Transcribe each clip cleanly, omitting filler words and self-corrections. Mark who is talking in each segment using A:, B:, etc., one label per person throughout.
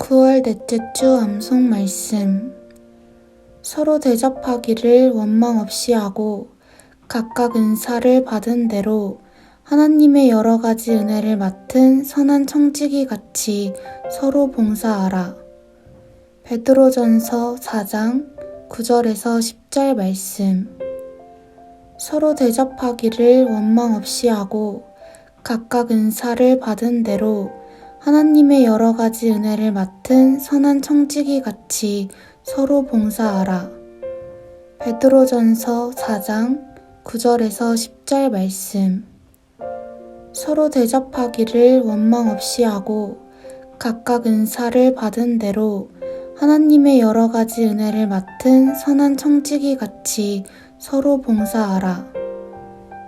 A: 9월 넷째 주 암송 말씀. 서로 대접하기를 원망 없이 하고 각각 은사를 받은 대로 하나님의 여러 가지 은혜를 맡은 선한 청지기 같이 서로 봉사하라. 베드로전서 4장 9절에서 10절 말씀. 서로 대접하기를 원망 없이 하고 각각 은사를 받은 대로 하나님의 여러 가지 은혜를 맡은 선한 청지기 같이 서로 봉사하라. 베드로전서 4장 9절에서 10절 말씀. 서로 대접하기를 원망 없이 하고 각각 은사를 받은 대로 하나님의 여러 가지 은혜를 맡은 선한 청지기 같이 서로 봉사하라.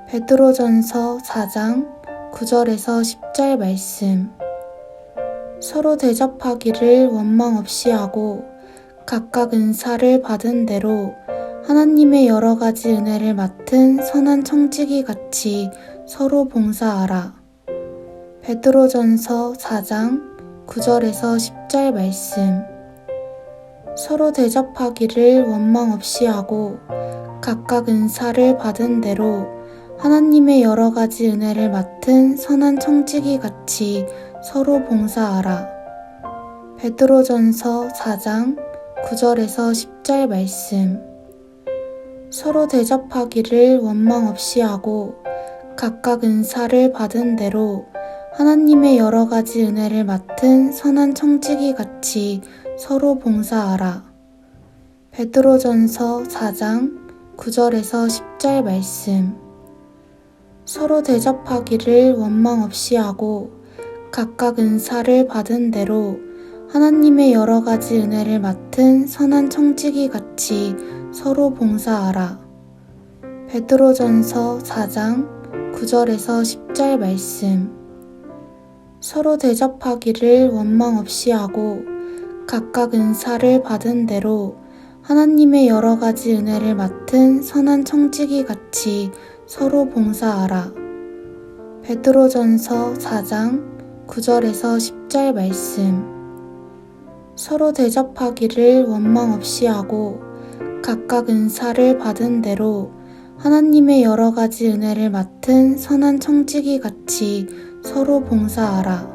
A: 베드로전서 4장 9절에서 10절 말씀. 서로 대접하기를 원망 없이 하고 각각 은사를 받은 대로 하나님의 여러 가지 은혜를 맡은 선한 청지기 같이 서로 봉사하라. 베드로전서 4장 9절에서 10절 말씀. 서로 대접하기를 원망 없이 하고 각각 은사를 받은 대로 하나님의 여러 가지 은혜를 맡은 선한 청지기 같이 서로 봉사하라. 베드로전서 4장 9절에서 10절 말씀. 서로 대접하기를 원망 없이 하고 각각 은사를 받은 대로 하나님의 여러 가지 은혜를 맡은 선한 청지기 같이 서로 봉사하라. 베드로전서 4장 9절에서 10절 말씀. 서로 대접하기를 원망 없이 하고 각각 은사를 받은 대로 하나님의 여러 가지 은혜를 맡은 선한 청지기 같이 서로 봉사하라. 베드로전서 4장 9절에서 10절 말씀. 서로 대접하기를 원망 없이 하고 각각 은사를 받은 대로 하나님의 여러 가지 은혜를 맡은 선한 청지기 같이 서로 봉사하라. 베드로전서 4장 9절에서 10절 말씀. 서로 대접하기를 원망 없이 하고 각각 은사를 받은 대로 하나님의 여러 가지 은혜를 맡은 선한 청지기 같이 서로 봉사하라.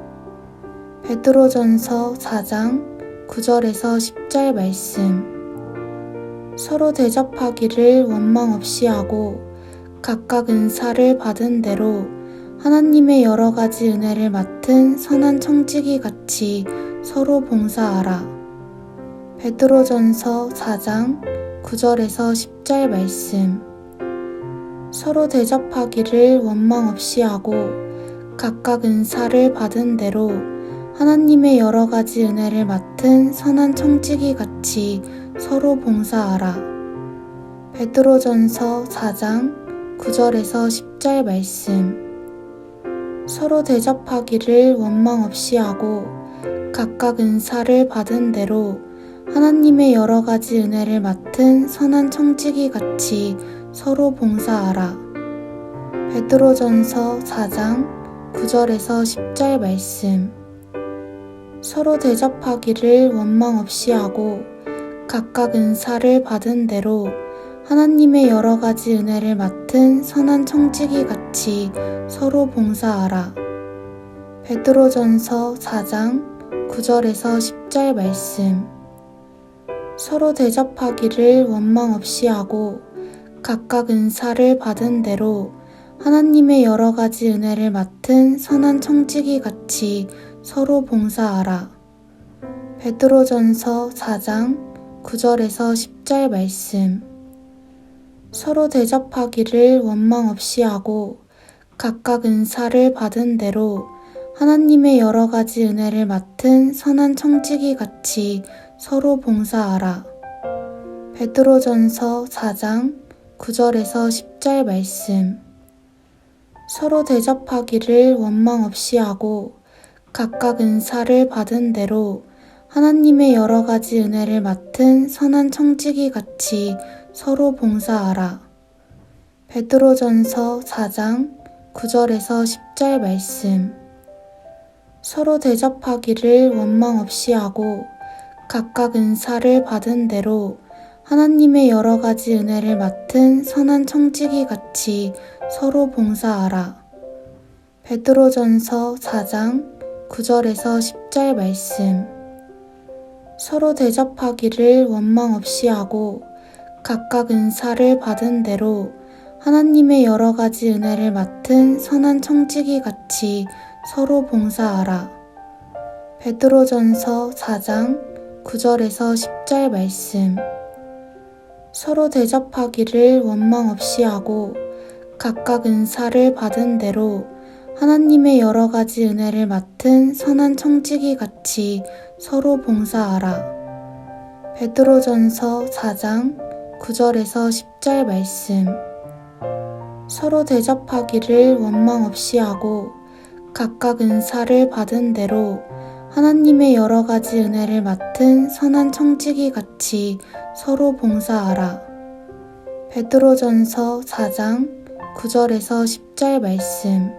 A: 베드로전서 4장 9절에서 10절 말씀. 서로 대접하기를 원망 없이 하고 각각 은사를 받은 대로 하나님의 여러 가지 은혜를 맡은 선한 청지기 같이 서로 봉사하라. 베드로전서 4장 9절에서 10절 말씀. 서로 대접하기를 원망 없이 하고 각각 은사를 받은 대로 하나님의 여러 가지 은혜를 맡은 선한 청지기 같이 서로 봉사하라. 베드로전서 4장 9절에서 10절 말씀. 서로 대접하기를 원망 없이 하고 각각 은사를 받은 대로 하나님의 여러 가지 은혜를 맡은 선한 청지기 같이 서로 봉사하라. 베드로전서 4장 9절에서 10절 말씀. 서로 대접하기를 원망 없이 하고 각각 은사를 받은 대로 하나님의 여러 가지 은혜를 맡은 선한 청지기 같이 서로 봉사하라. 베드로전서 4장 9절에서 10절 말씀. 서로 대접하기를 원망 없이 하고 각각 은사를 받은 대로 하나님의 여러 가지 은혜를 맡은 선한 청지기 같이 서로 봉사하라. 베드로전서 4장 9절에서 10절 말씀. 서로 대접하기를 원망 없이 하고 각각 은사를 받은 대로 하나님의 여러 가지 은혜를 맡은 선한 청지기 같이 서로 봉사하라. 베드로전서 4장 9절에서 10절 말씀. 서로 대접하기를 원망 없이 하고 각각 은사를 받은 대로 하나님의 여러 가지 은혜를 맡은 선한 청지기 같이 서로 봉사하라. 베드로전서 4장 9절에서 10절 말씀. 서로 대접하기를 원망 없이 하고 각각 은사를 받은 대로 하나님의 여러 가지 은혜를 맡은 선한 청지기 같이 서로 봉사하라. 베드로전서 4장 9절에서 10절 말씀. 서로 대접하기를 원망 없이 하고 각각 은사를 받은 대로 하나님의 여러 가지 은혜를 맡은 선한 청지기 같이 서로 봉사하라. 베드로전서 4장 9절에서 10절 말씀. 서로 대접하기를 원망 없이 하고 각각 은사를 받은 대로 하나님의 여러 가지 은혜를 맡은 선한 청지기 같이 서로 봉사하라. 베드로전서 4장 9절에서 10절 말씀. 서로 대접하기를 원망 없이 하고 각각 은사를 받은 대로 하나님의 여러 가지 은혜를 맡은 선한 청지기 같이 서로 봉사하라. 베드로전서 4장 9절에서 10절 말씀.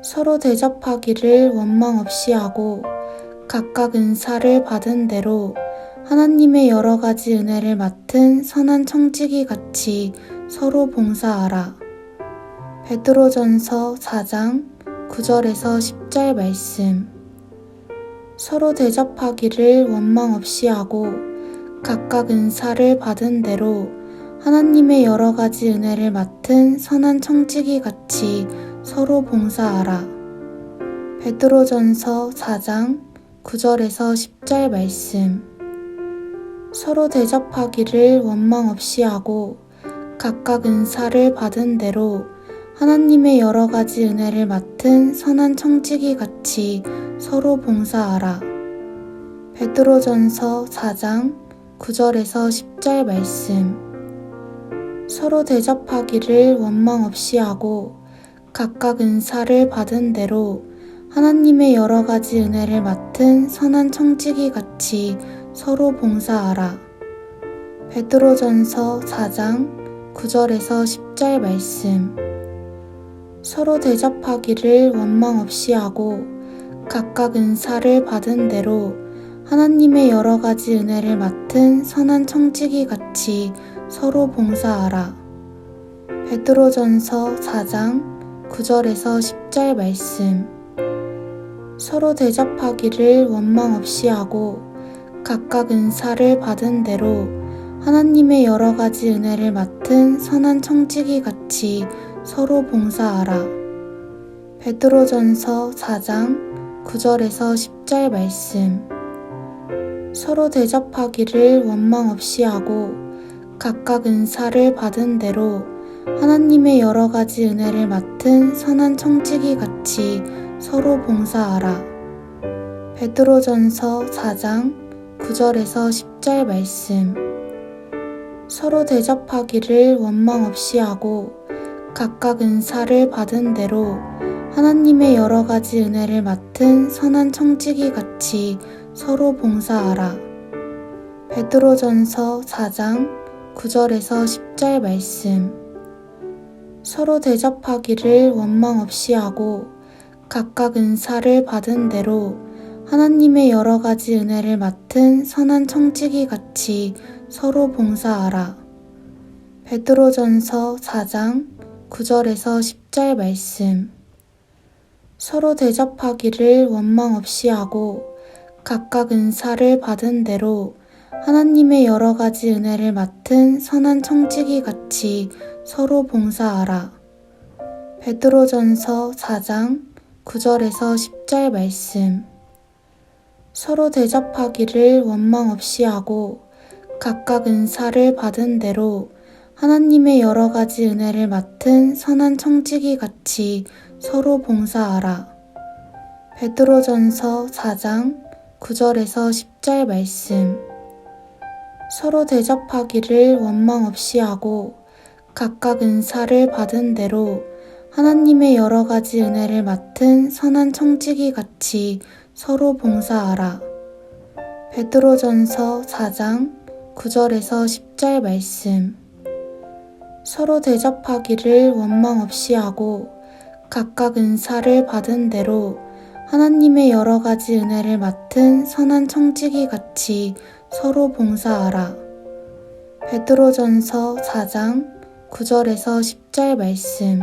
A: 서로 대접하기를 원망 없이 하고 각각 은사를 받은 대로 하나님의 여러 가지 은혜를 맡은 선한 청지기 같이 서로 봉사하라. 베드로전서 4장 9절에서 10절 말씀. 서로 대접하기를 원망 없이 하고 각각 은사를 받은 대로 하나님의 여러 가지 은혜를 맡은 선한 청지기 같이 서로 봉사하라. 베드로전서 4장 9절에서 10절 말씀. 서로 대접하기를 원망 없이 하고 각각 은사를 받은 대로 하나님의 여러 가지 은혜를 맡은 선한 청지기 같이 서로 봉사하라. 베드로전서 4장 9절에서 10절 말씀. 서로 대접하기를 원망 없이 하고 각각 은사를 받은 대로 하나님의 여러 가지 은혜를 맡은 선한 청지기 같이 서로 봉사하라. 베드로전서 4장 9절에서 10절 말씀. 서로 대접하기를 원망 없이 하고 각각 은사를 받은 대로 하나님의 여러 가지 은혜를 맡은 선한 청지기 같이 서로 봉사하라. 베드로전서 4장 9절에서 10절 말씀. 서로 대접하기를 원망 없이 하고 각각 은사를 받은 대로 하나님의 여러 가지 은혜를 맡은 선한 청지기 같이 서로 봉사하라. 베드로전서 4장 9절에서 10절 말씀. 서로 대접하기를 원망 없이 하고 각각 은사를 받은 대로 하나님의 여러 가지 은혜를 맡은 선한 청지기 같이 서로 봉사하라. 베드로전서 4장 9절에서 10절 말씀. 서로 대접하기를 원망 없이 하고 각각 은사를 받은 대로 하나님의 여러 가지 은혜를 맡은 선한 청지기 같이 서로 봉사하라. 베드로전서 4장 9절에서 10절 말씀. 서로 대접하기를 원망 없이 하고 각각 은사를 받은 대로 하나님의 여러 가지 은혜를 맡은 선한 청지기 같이 서로 봉사하라. 베드로전서 4장 9절에서 10절 말씀. 서로 대접하기를 원망 없이 하고 각각 은사를 받은 대로 하나님의 여러 가지 은혜를 맡은 선한 청지기 같이 서로 봉사하라. 베드로전서 4장 9절에서 10절 말씀. 서로 대접하기를 원망 없이 하고 각각 은사를 받은 대로 하나님의 여러 가지 은혜를 맡은 선한 청지기 같이 서로 봉사하라. 베드로전서 4장 9절에서 10절 말씀. 서로 대접하기를 원망 없이 하고 각각 은사를 받은 대로 하나님의 여러 가지 은혜를 맡은 선한 청지기 같이 서로 봉사하라. 베드로전서 4장 9절에서 10절 말씀. 서로 대접하기를 원망 없이 하고 각각 은사를 받은 대로 하나님의 여러 가지 은혜를 맡은 선한 청지기 같이 서로 봉사하라. 베드로전서 4장 9절에서 10절 말씀.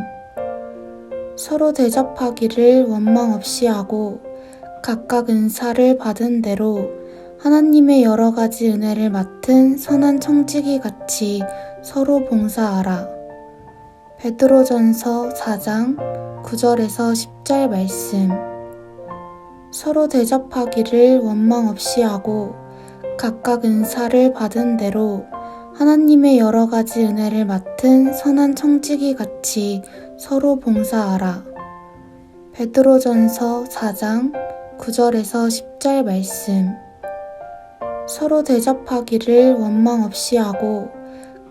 A: 서로 대접하기를 원망 없이 하고 각각 은사를 받은 대로 하나님의 여러 가지 은혜를 맡은 선한 청지기 같이 서로 봉사하라. 베드로전서 4장 9절에서 10절 말씀. 서로 대접하기를 원망 없이 하고 각각 은사를 받은 대로 하나님의 여러 가지 은혜를 맡은 선한 청지기 같이 서로 봉사하라. 베드로전서 4장 9절에서 10절 말씀. 서로 대접하기를 원망 없이 하고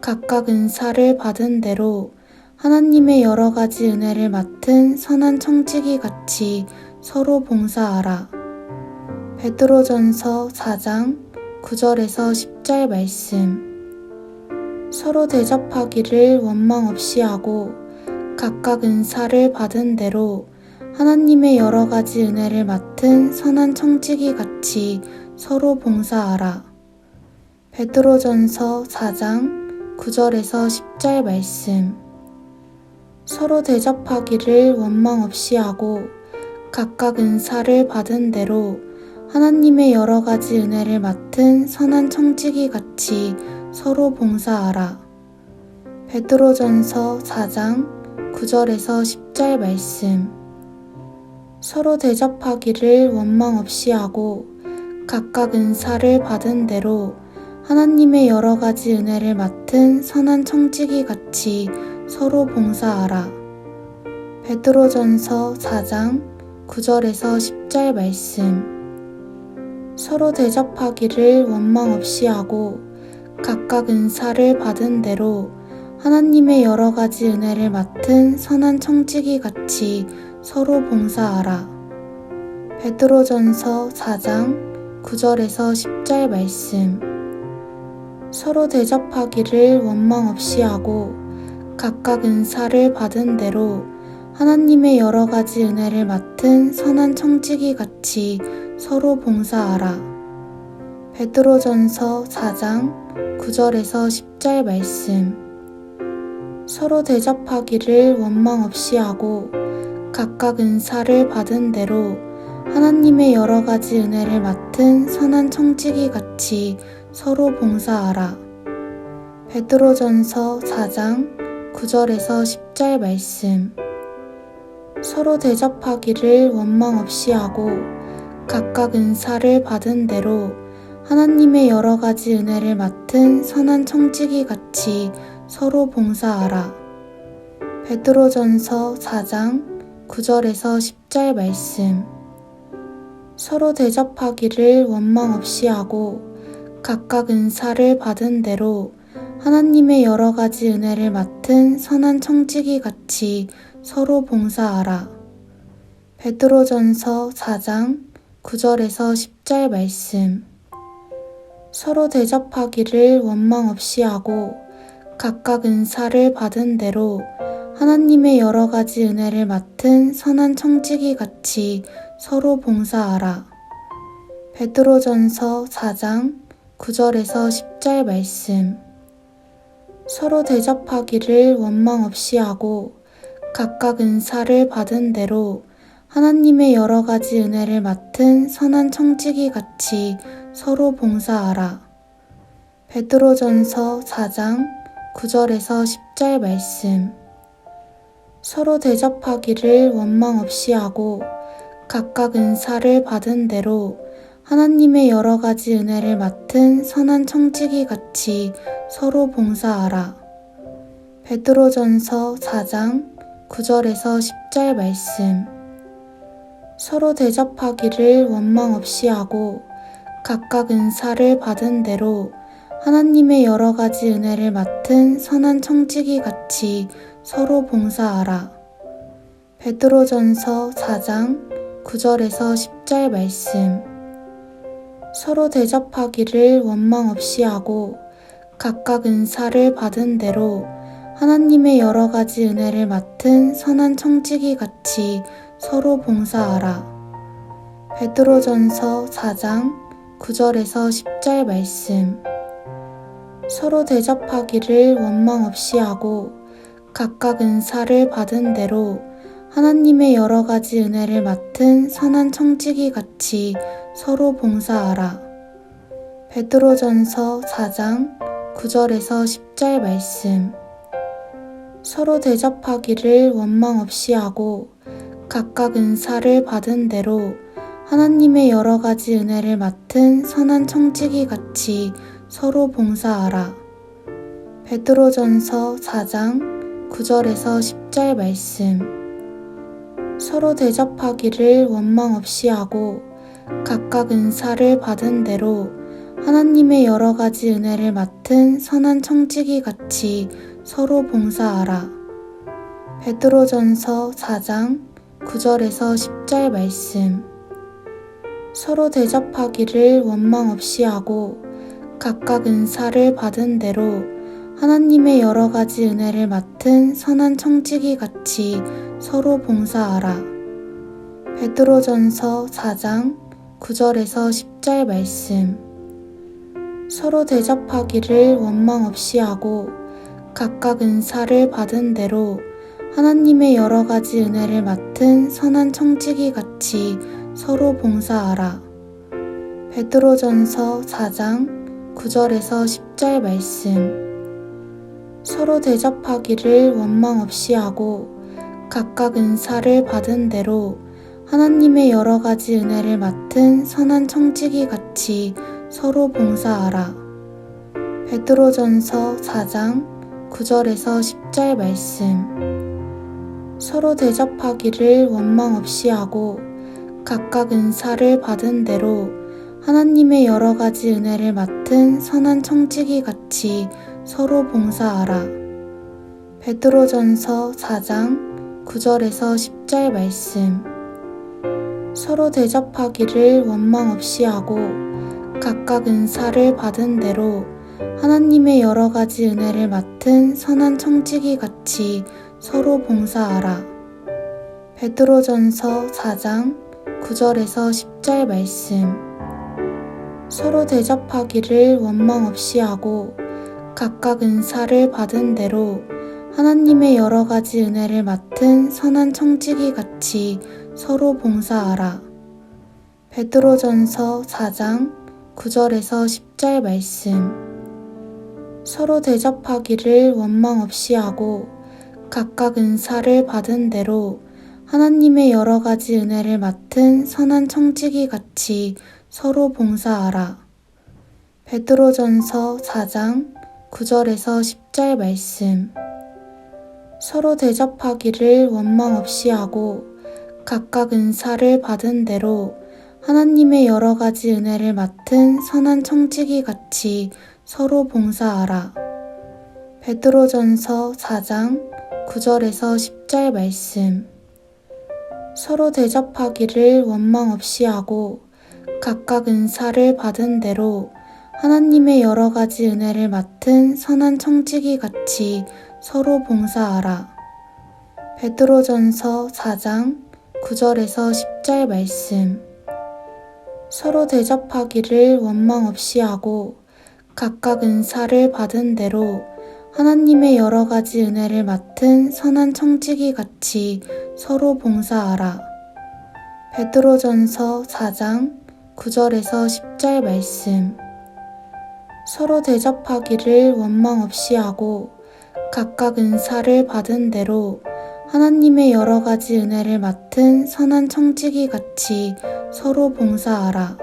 A: 각각 은사를 받은 대로 하나님의 여러 가지 은혜를 맡은 선한 청지기 같이 서로 봉사하라. 베드로전서 4장 9절에서 10절 말씀. 서로 대접하기를 원망 없이 하고 각각 은사를 받은 대로 하나님의 여러 가지 은혜를 맡은 선한 청지기 같이 서로 봉사하라. 베드로전서 4장 9절에서 10절 말씀. 서로 대접하기를 원망 없이 하고 각각 은사를 받은 대로 하나님의 여러 가지 은혜를 맡은 선한 청지기 같이 서로 봉사하라. 베드로전서 4장 9절에서 10절 말씀. 서로 대접하기를 원망 없이 하고 각각 은사를 받은 대로 하나님의 여러 가지 은혜를 맡은 선한 청지기 같이 서로 봉사하라. 베드로전서 4장 9절에서 10절 말씀. 서로 대접하기를 원망 없이 하고 각각 은사를 받은 대로 하나님의 여러 가지 은혜를 맡은 선한 청지기 같이 서로 봉사하라. 베드로전서 4장 9절에서 10절 말씀. 서로 대접하기를 원망 없이 하고 각각 은사를 받은 대로 하나님의 여러 가지 은혜를 맡은 선한 청지기 같이 서로 봉사하라. 베드로전서 4장 9절에서 10절 말씀. 서로 대접하기를 원망 없이 하고 각각 은사를 받은 대로 하나님의 여러 가지 은혜를 맡은 선한 청지기 같이 서로 봉사하라. 베드로전서 4장 9절에서 10절 말씀. 서로 대접하기를 원망 없이 하고 각각 은사를 받은 대로 하나님의 여러 가지 은혜를 맡은 선한 청지기 같이 서로 봉사하라. 베드로전서 4장 9절에서 10절 말씀. 서로 대접하기를 원망 없이 하고 각각 은사를 받은 대로 하나님의 여러 가지 은혜를 맡은 선한 청지기 같이 서로 봉사하라. 베드로전서 4장 9절에서 10절 말씀. 서로 대접하기를 원망 없이 하고 각각 은사를 받은 대로 하나님의 여러 가지 은혜를 맡은 선한 청지기 같이 서로 봉사하라. 베드로전서 4장 9절에서 10절 말씀. 서로 대접하기를 원망 없이 하고 각각 은사를 받은 대로 하나님의 여러 가지 은혜를 맡은 선한 청지기 같이 서로 봉사하라. 베드로전서 4장 9절에서 10절 말씀. 서로 대접하기를 원망 없이 하고 각각 은사를 받은 대로 하나님의 여러 가지 은혜를 맡은 선한 청지기 같이 서로 봉사하라. 베드로전서 4장 9절에서 10절 말씀. 서로 대접하기를 원망 없이 하고 각각 은사를 받은 대로 하나님의 여러 가지 은혜를 맡은 선한 청지기 같이 서로 봉사하라. 베드로전서 4장 9절에서 10절 말씀. 서로 대접하기를 원망 없이 하고 각각 은사를 받은 대로 하나님의 여러 가지 은혜를 맡은 선한 청지기 같이 서로 봉사하라. 베드로전서 4장 9절에서 10절 말씀. 서로 대접하기를 원망 없이 하고 각각 은사를 받은 대로 하나님의 여러 가지 은혜를 맡은 선한 청지기 같이 서로 봉사하라. 베드로전서 4장 9절에서 10절 말씀. 서로 대접하기를 원망 없이 하고 각각 은사를 받은 대로 하나님의 여러 가지 은혜를 맡은 선한 청지기 같이 서로 봉사하라. 베드로전서 4장 9절에서 10절 말씀. 서로 대접하기를 원망 없이 하고 각각 은사를 받은 대로 하나님의 여러 가지 은혜를 맡은 선한 청지기 같이 서로 봉사하라. 베드로전서 4장 9절에서 10절 말씀. 서로 대접하기를 원망 없이 하고 각각 은사를 받은 대로 하나님의 여러 가지 은혜를 맡은 선한 청지기 같이 서로 봉사하라. 베드로전서 4장 9절에서 10절 말씀. 서로 대접하기를 원망 없이 하고 각각 은사를 받은 대로 하나님의 여러 가지 은혜를 맡은 선한 청지기 같이 서로 봉사하라. 베드로전서 4장 9절에서 10절 말씀. 서로 대접하기를 원망 없이 하고 각각 은사를 받은 대로 하나님의 여러 가지 은혜를 맡은 선한 청지기 같이 서로 봉사하라. 베드로전서 4장 9절에서 10절 말씀. 서로 대접하기를 원망 없이 하고 각각 은사를 받은 대로 하나님의 여러 가지 은혜를 맡은 선한 청지기 같이 서로 봉사하라. 베드로전서 4장 9절에서 10절 말씀. 서로 대접하기를 원망 없이 하고 각각 은사를 받은 대로 하나님의 여러 가지 은혜를 맡은 선한 청지기 같이 서로 봉사하라. 베드로전서 4장 9절에서 10절 말씀. 서로 대접하기를 원망 없이 하고 각각 은사를 받은 대로 하나님의 여러 가지 은혜를 맡은 선한 청지기 같이 서로 봉사하라. 베드로전서 4장 9절에서 10절 말씀. 서로 대접하기를 원망 없이 하고 각각 은사를 받은 대로 하나님의 여러 가지 은혜를 맡은 선한 청지기 같이 서로 봉사하라. 베드로전서 4장 9절에서 10절 말씀. 서로 대접하기를 원망 없이 하고 각각 은사를 받은 대로 하나님의 여러 가지 은혜를 맡은 선한 청지기 같이 서로 봉사하라. 베드로전서 4장 9절에서 10절 말씀. 서로 대접하기를 원망 없이 하고 각각 은사를 받은 대로 하나님의 여러 가지 은혜를 맡은 선한 청지기 같이 서로 봉사하라. 베드로전서 4장 9절에서 10절 말씀. 서로 대접하기를 원망 없이 하고 각각 은사를 받은 대로 하나님의 여러 가지 은혜를 맡은 선한 청지기 같이 서로 봉사하라. 베드로전서 4장 9절에서 10절 말씀. 서로 대접하기를 원망 없이 하고 각각 은사를 받은 대로 하나님의 여러 가지 은혜를 맡은 선한 청지기 같이 서로 봉사하라.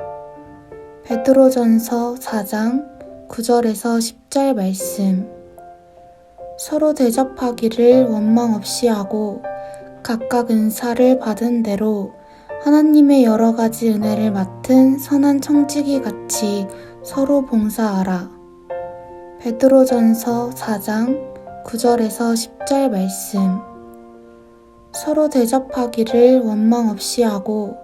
A: 베드로전서 4장 9절에서 10절 말씀. 서로 대접하기를 원망 없이 하고 각각 은사를 받은 대로 하나님의 여러 가지 은혜를 맡은 선한 청지기 같이 서로 봉사하라. 베드로전서 4장 9절에서 10절 말씀. 서로 대접하기를 원망 없이 하고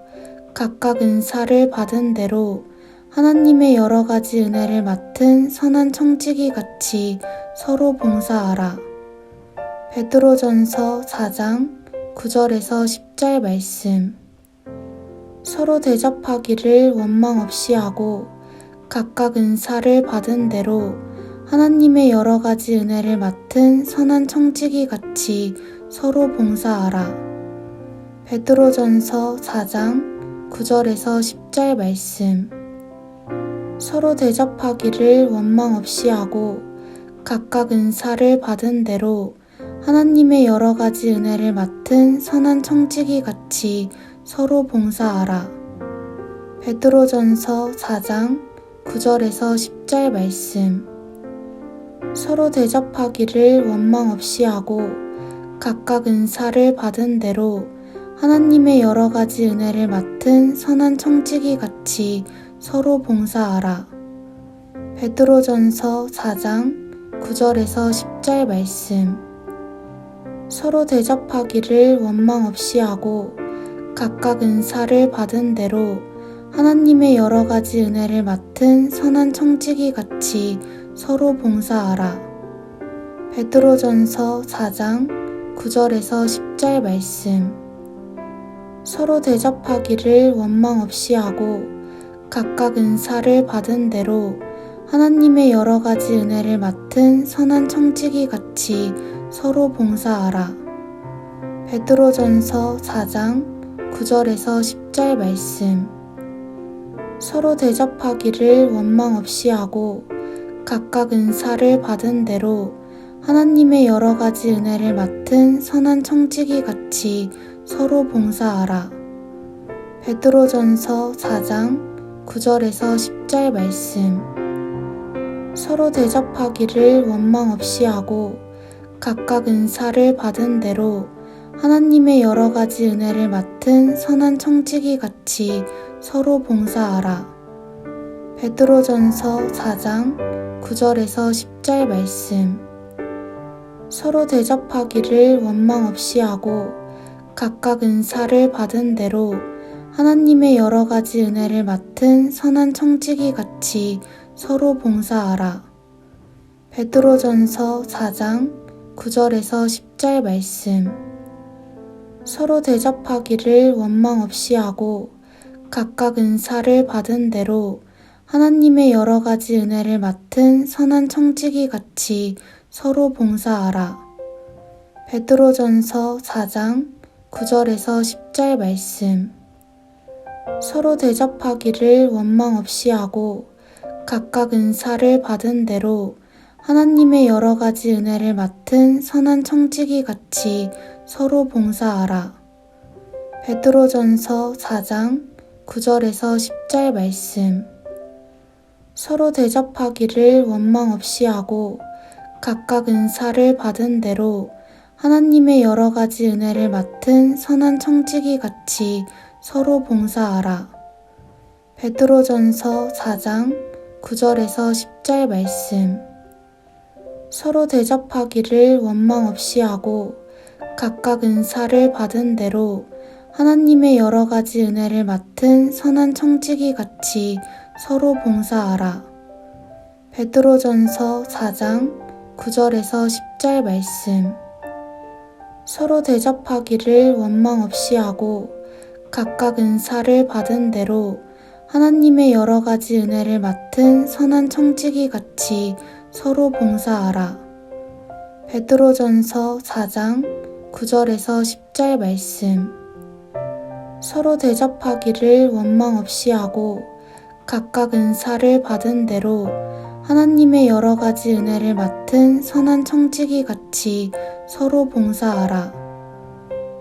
A: 각각 은사를 받은 대로 하나님의 여러 가지 은혜를 맡은 선한 청지기 같이 서로 봉사하라. 베드로전서 4장 9절에서 10절 말씀. 서로 대접하기를 원망 없이 하고 각각 은사를 받은 대로 하나님의 여러 가지 은혜를 맡은 선한 청지기 같이 서로 봉사하라. 베드로전서 4장 9절에서 10절 말씀. 서로 대접하기를 원망 없이 하고 각각 은사를 받은 대로 하나님의 여러 가지 은혜를 맡은 선한 청지기 같이 서로 봉사하라. 베드로전서 4장 9절에서 10절 말씀. 서로 대접하기를 원망 없이 하고 각각 은사를 받은 대로 하나님의 여러 가지 은혜를 맡은 선한 청지기 같이 서로 봉사하라. 베드로전서 4장 9절에서 10절 말씀. 서로 대접하기를 원망 없이 하고 각각 은사를 받은 대로 하나님의 여러 가지 은혜를 맡은 선한 청지기 같이 서로 봉사하라. 베드로전서 4장 9절에서 10절 말씀. 서로 대접하기를 원망 없이 하고 각각 은사를 받은 대로 하나님의 여러 가지 은혜를 맡은 선한 청지기 같이 서로 봉사하라. 베드로전서 4장 9절에서 10절 말씀. 서로 대접하기를 원망 없이 하고 각각 은사를 받은 대로 하나님의 여러 가지 은혜를 맡은 선한 청지기 같이 서로 봉사하라. 베드로전서 4장 9절에서 10절 말씀. 서로 대접하기를 원망 없이 하고 각각 은사를 받은 대로 하나님의 여러 가지 은혜를 맡은 선한 청지기 같이 서로 봉사하라. 베드로전서 4장 9절에서 10절 말씀. 서로 대접하기를 원망 없이 하고 각각 은사를 받은 대로 하나님의 여러 가지 은혜를 맡은 선한 청지기 같이 서로 봉사하라. 베드로전서 4장 9절에서 10절 말씀. 서로 대접하기를 원망 없이 하고 각각 은사를 받은 대로 하나님의 여러 가지 은혜를 맡은 선한 청지기 같이 서로 봉사하라. 베드로전서 4장 9절에서 10절 말씀. 서로 대접하기를 원망 없이 하고 각각 은사를 받은 대로 하나님의 여러 가지 은혜를 맡은 선한 청지기 같이 서로 봉사하라. 베드로전서 4장 9절에서 10절 말씀. 서로 대접하기를 원망 없이 하고 각각 은사를 받은 대로 하나님의 여러 가지 은혜를 맡은 선한 청지기 같이 서로 봉사하라. 베드로전서 4장 9절에서 10절 말씀. 서로 대접하기를 원망 없이 하고 각각 은사를 받은 대로 하나님의 여러 가지 은혜를 맡은 선한 청지기 같이 서로 봉사하라. 베드로전서 4장 9절에서 10절 말씀. 서로 대접하기를 원망 없이 하고 각각 은사를 받은 대로 하나님의 여러 가지 은혜를 맡은 선한 청지기 같이 서로 봉사하라. 베드로전서 4장 9절에서 10절 말씀. 서로 대접하기를 원망 없이 하고 각각 은사를 받은 대로 하나님의 여러 가지 은혜를 맡은 선한 청지기 같이 서로 봉사하라.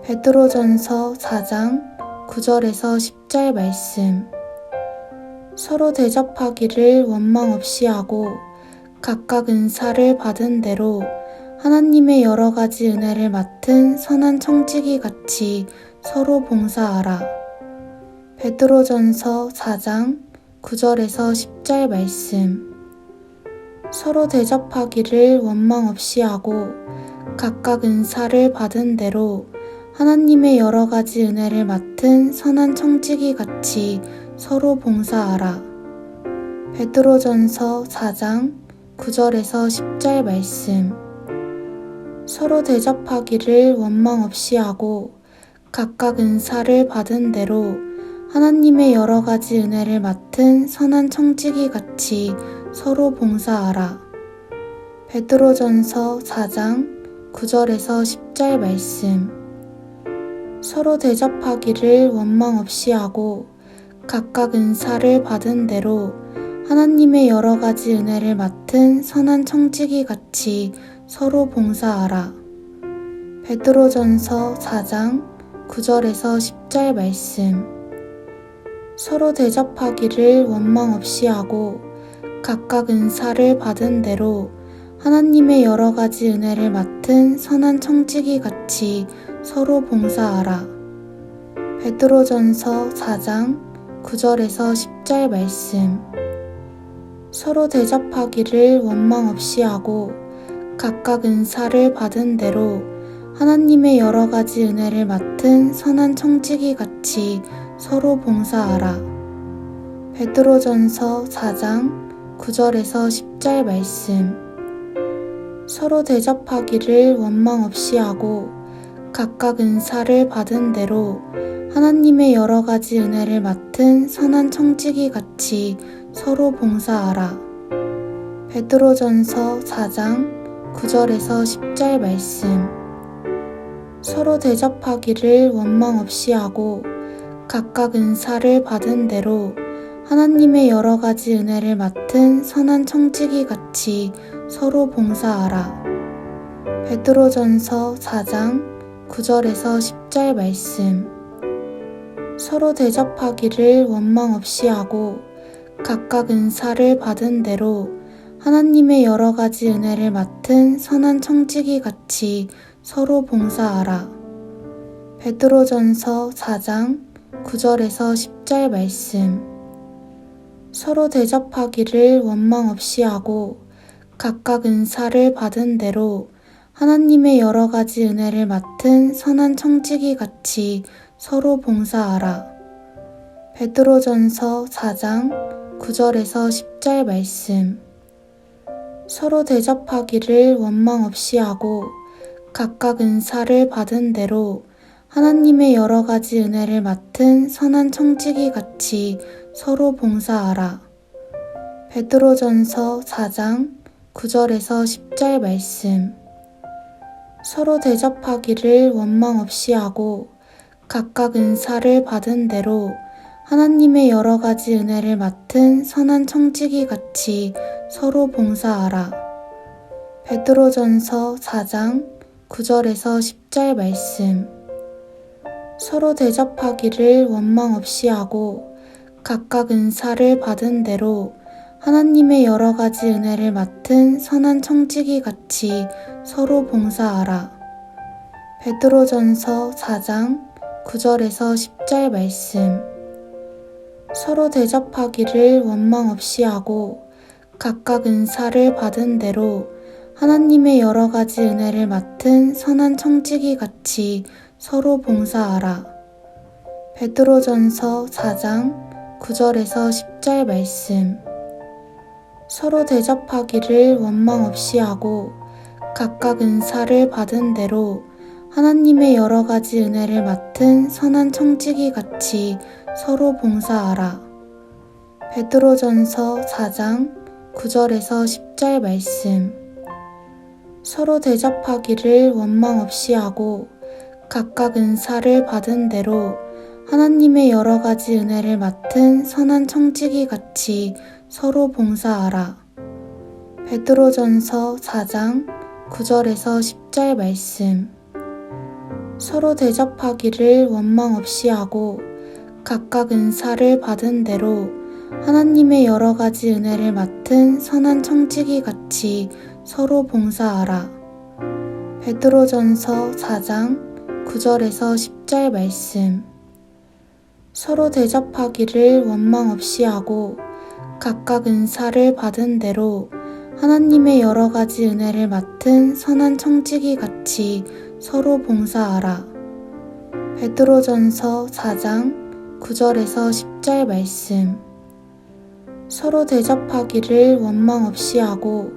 A: 베드로전서 4장 9절에서 10절 말씀. 서로 대접하기를 원망 없이 하고 각각 은사를 받은 대로 하나님의 여러 가지 은혜를 맡은 선한 청지기 같이 서로 봉사하라. 베드로전서 4장 9절에서 10절 말씀. 서로 대접하기를 원망 없이 하고 각각 은사를 받은 대로 하나님의 여러 가지 은혜를 맡은 선한 청지기 같이 서로 봉사하라. 베드로전서 4장 9절에서 10절 말씀. 서로 대접하기를 원망 없이 하고 각각 은사를 받은 대로 하나님의 여러 가지 은혜를 맡은 선한 청지기 같이 서로 봉사하라. 베드로전서 4장 9절에서 10절 말씀. 서로 대접하기를 원망 없이 하고 각각 은사를 받은 대로 하나님의 여러 가지 은혜를 맡은 선한 청지기 같이 서로 봉사하라. 베드로전서 4장 9절에서 10절 말씀. 서로 대접하기를 원망 없이 하고 각각 은사를 받은 대로 하나님의 여러 가지 은혜를 맡은 선한 청지기 같이 서로 봉사하라. 베드로전서 4장 9절에서 10절 말씀. 서로 대접하기를 원망 없이 하고 각각 은사를 받은 대로 하나님의 여러 가지 은혜를 맡은 선한 청지기 같이 서로 봉사하라. 베드로전서 4장 9절에서 10절 말씀. 서로 대접하기를 원망 없이 하고 각각 은사를 받은 대로 하나님의 여러 가지 은혜를 맡은 선한 청지기 같이 서로 봉사하라. 베드로전서 4장 9절에서 10절 말씀. 서로 대접하기를 원망 없이 하고 각각 은사를 받은 대로 하나님의 여러 가지 은혜를 맡은 선한 청지기 같이 서로 봉사하라. 베드로전서 4장 9절에서 10절 말씀. 서로 대접하기를 원망 없이 하고 각각 은사를 받은 대로 하나님의 여러 가지 은혜를 맡은 선한 청지기 같이 서로 봉사하라. 베드로전서 4장 9절에서 10절 말씀. 서로 대접하기를 원망 없이 하고 각각 은사를 받은 대로 하나님의 여러 가지 은혜를 맡은 선한 청지기 같이 서로 봉사하라. 베드로전서 4장 9절에서 10절 말씀. 서로 대접하기를 원망 없이 하고 각각 은사를 받은 대로 하나님의 여러 가지 은혜를 맡은 선한 청지기 같이 서로 봉사하라. 베드로전서 4장 9절에서 10절 말씀. 서로 대접하기를 원망 없이 하고 각각 은사를 받은 대로 하나님의 여러 가지 은혜를 맡은 선한 청지기 같이 서로 봉사하라. 베드로전서 4장 9절에서 10절 말씀. 서로 대접하기를 원망 없이 하고 각각 은사를 받은 대로 하나님의 여러 가지 은혜를 맡은 선한 청지기 같이 서로 봉사하라. 베드로전서 4장 9절에서 10절 말씀. 서로 대접하기를 원망 없이 하고 각각 은사를 받은 대로 하나님의 여러 가지 은혜를 맡은 선한 청지기 같이 서로 봉사하라. 베드로전서 4장 9절에서 10절 말씀. 서로 대접하기를 원망 없이 하고 각각 은사를 받은 대로 하나님의 여러 가지 은혜를 맡은 선한 청지기 같이 서로 봉사하라. 베드로전서 4장 9절에서 10절 말씀. 서로 대접하기를 원망 없이 하고 각각 은사를 받은 대로 하나님의 여러 가지 은혜를 맡은 선한 청지기 같이 서로 봉사하라. 베드로전서 4장 9절에서 10절 말씀. 서로 대접하기를 원망 없이 하고 각각 은사를 받은 대로 하나님의 여러 가지 은혜를 맡은 선한 청지기 같이 서로 봉사하라. 베드로전서 4장 9절에서 10절 말씀. 서로 대접하기를 원망 없이 하고 각각 은사를 받은 대로 하나님의 여러 가지 은혜를 맡은 선한 청지기 같이 서로 봉사하라. 베드로전서 4장 9절에서 10절 말씀. 서로 대접하기를 원망 없이 하고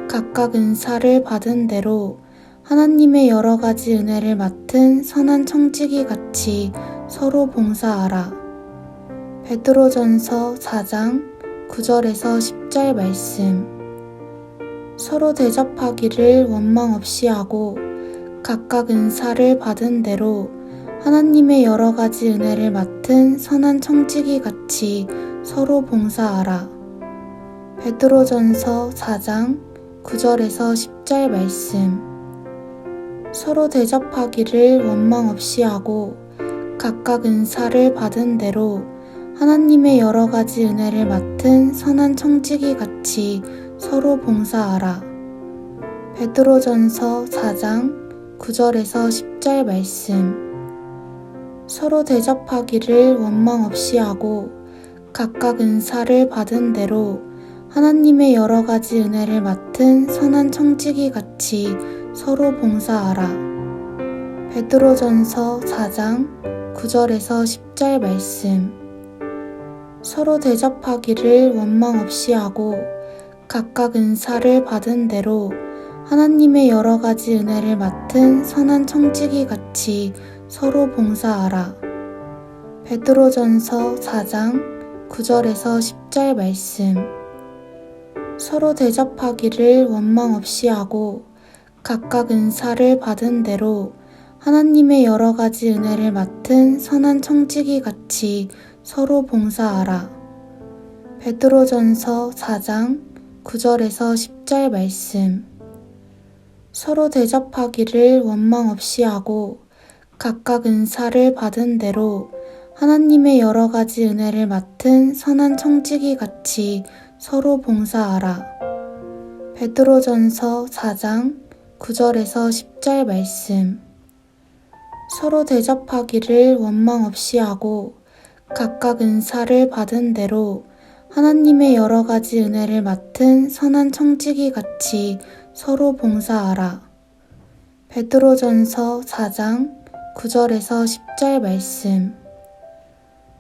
A: 각각 은사를 받은 대로 하나님의 여러 가지 은혜를 맡은 선한 청지기 같이 서로 봉사하라. 베드로전서 4장 9절에서 10절 말씀. 서로 대접하기를 원망 없이 하고 각각 은사를 받은 대로 하나님의 여러 가지 은혜를 맡은 선한 청지기 같이 서로 봉사하라. 베드로전서 4장 9절에서 10절 말씀. 서로 대접하기를 원망 없이 하고 각각 은사를 받은 대로 하나님의 여러 가지 은혜를 맡은 선한 청지기 같이 서로 봉사하라. 베드로전서 4장 9절에서 10절 말씀. 서로 대접하기를 원망 없이 하고 각각 은사를 받은 대로 하나님의 여러 가지 은혜를 맡은 선한 청지기 같이 서로 봉사하라. 베드로전서 4장 9절에서 10절 말씀. 서로 대접하기를 원망 없이 하고 각각 은사를 받은 대로 하나님의 여러 가지 은혜를 맡은 선한 청지기 같이 서로 봉사하라. 베드로전서 4장 9절에서 10절 말씀. 서로 대접하기를 원망 없이 하고 각각 은사를 받은 대로 하나님의 여러 가지 은혜를 맡은 선한 청지기 같이 서로 봉사하라. 베드로전서 4장 9절에서 10절 말씀. 서로 대접하기를 원망 없이 하고 각각 은사를 받은 대로 하나님의 여러 가지 은혜를 맡은 선한 청지기 같이 서로 봉사하라. 베드로전서 4장 9절에서 10절 말씀. 서로 대접하기를 원망 없이 하고 각각 은사를 받은 대로 하나님의 여러 가지 은혜를 맡은 선한 청지기 같이 서로 봉사하라. 베드로전서 4장 9절에서 10절 말씀.